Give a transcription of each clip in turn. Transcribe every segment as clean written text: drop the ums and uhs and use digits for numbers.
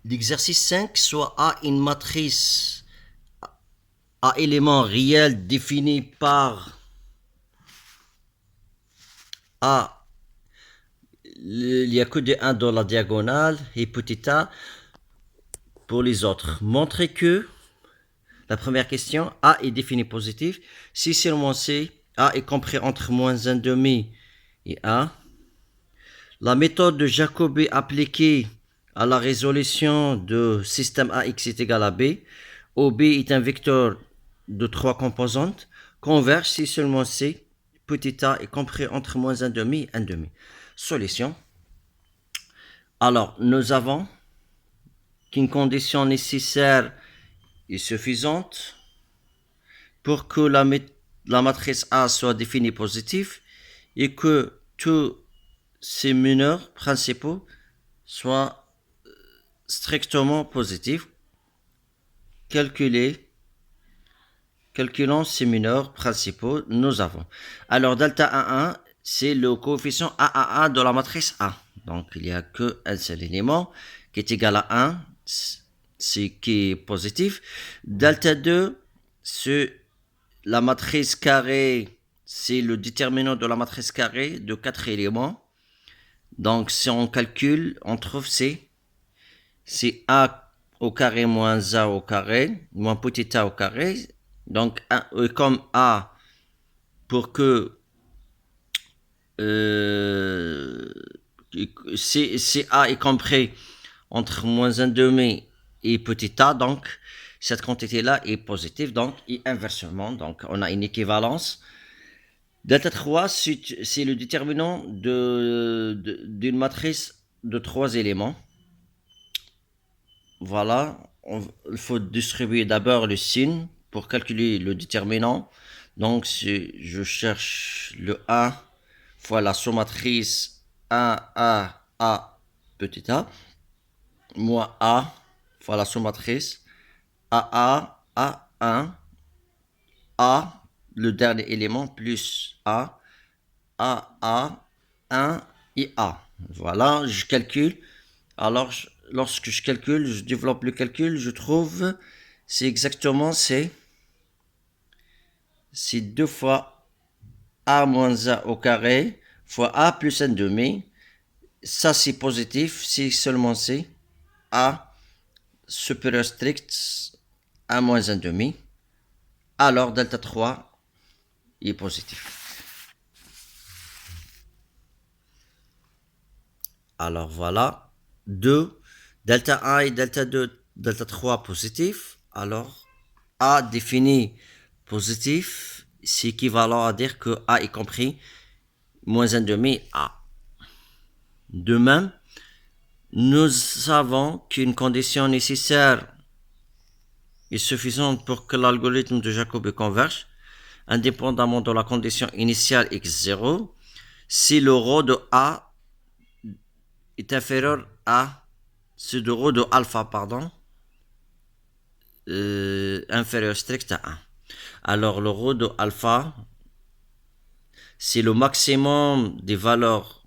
l'exercice 5, soit A une matrice à éléments réels définie par A, il n'y a que des 1 dans la diagonale, et petit a pour les autres. Montrez que, la première question, A est défini positif, si seulement C, A est compris entre moins 1 demi et A. La méthode de Jacobi appliquée à la résolution de système AX est égal à B, où B est un vecteur de 3 composantes, converge si seulement C, petit a est compris entre moins 1 demi et 1 demi. Solution. Alors, nous avons qu'une condition nécessaire est suffisante pour que la matrice A soit définie positive et que tous ces mineurs principaux soient strictement positifs. Calculons ces mineurs principaux, nous avons. Alors, delta A1, c'est le coefficient AAA de la matrice A. Donc, il n'y a qu'un seul élément qui est égal à 1, c'est qui est positif. Delta 2, c'est la matrice carrée, c'est le déterminant de la matrice carrée de 4 éléments. Donc, si on calcule, on trouve c'est A au carré moins A au carré, moins petit a au carré. Donc, comme A, pour que si A est compris entre moins 1 demi et petit a, donc cette quantité-là est positive, donc et inversement, donc on a une équivalence. Delta 3, c'est le déterminant d'une matrice de 3 éléments. Voilà, il faut distribuer d'abord le signe pour calculer le déterminant. Donc, si je cherche le A fois la sommatrice A, petit a, moins A fois la sommatrice A1, A, le dernier élément, plus A, 1 et A. Voilà, je calcule. Alors, lorsque je calcule, je développe le calcul, je trouve, c'est exactement, c'est 2 fois A moins A au carré, fois A plus 1 demi. Ça, c'est positif, c'est seulement c'est A supérieur strict A moins 1 demi. Alors, delta 3 est positif. Alors, voilà. 2, delta 1 et delta 2, delta 3 positif. Alors, A défini positif, c'est équivalent à dire que A est compris moins 1 demi A. De même, nous savons qu'une condition nécessaire est suffisante pour que l'algorithme de Jacobi converge, indépendamment de la condition initiale x0, si le rho de A est inférieur à ce de rho de alpha, inférieur strict à 1. Alors, le rho de alpha, c'est le maximum des valeurs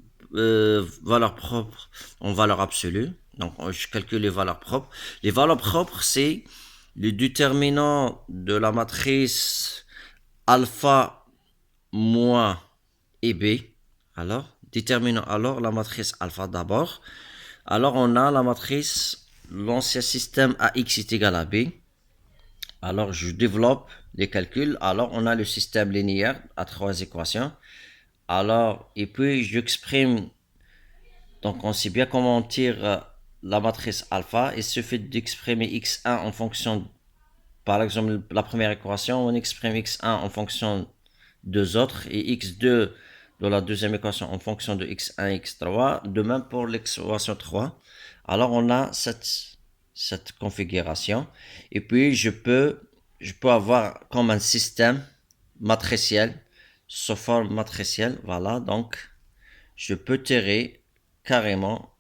propres en valeur absolue. Donc, je calcule les valeurs propres. Les valeurs propres, c'est le déterminant de la matrice alpha moins et B. Alors, déterminons alors la matrice alpha d'abord. Alors, on a la matrice, l'ancien système AX est égal à B. Alors, je développe les calculs. Alors, on a le système linéaire à 3 équations. Alors, et puis, j'exprime, donc on sait bien comment on tire la matrice alpha. Il suffit d'exprimer x1 en fonction, par exemple, la première équation, on exprime x1 en fonction deux autres et x2 de la deuxième équation en fonction de x1 x3. De même pour l'équation 3. Alors, on a cette configuration. Et puis, je peux avoir comme un système matriciel, sous forme matricielle. Voilà, donc, je peux tirer carrément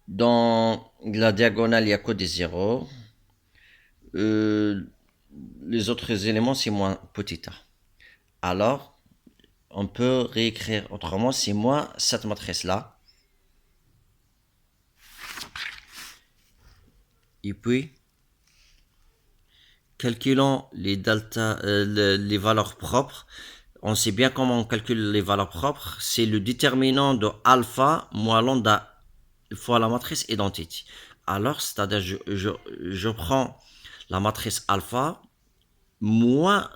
dans la diagonale, il n'y a que des zéros. Les autres éléments, c'est moins petit a. Alors, on peut réécrire autrement, c'est moins cette matrice-là. Et puis, calculons les delta, les valeurs propres. On sait bien comment on calcule les valeurs propres. C'est le déterminant de alpha moins lambda fois la matrice identité. Alors, c'est-à-dire, je prends la matrice alpha moins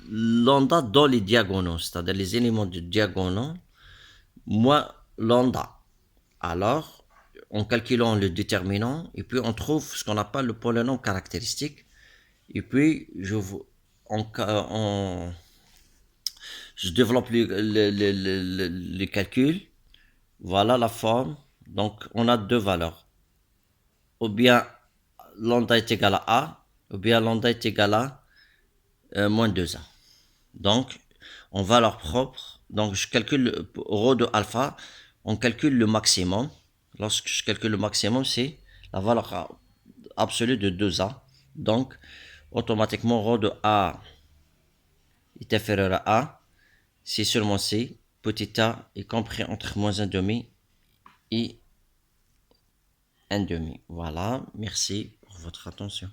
lambda dans les diagonaux, c'est-à-dire les éléments de diagonaux, moins lambda. Alors, en calculant le déterminant, et puis on trouve ce qu'on appelle le polynôme caractéristique. Et puis, je développe le calcul. Voilà la forme. Donc, on a deux valeurs. Ou bien lambda est égal à A, ou bien lambda est égal à moins 2A. Donc, en valeur propre, donc je calcule rho de alpha, on calcule le maximum. Lorsque je calcule le maximum, c'est la valeur absolue de 2A. Donc, automatiquement, rho de A est inférieur à A. C'est seulement C, petit a est compris entre moins 1,5 et 1,5. Voilà, merci pour votre attention.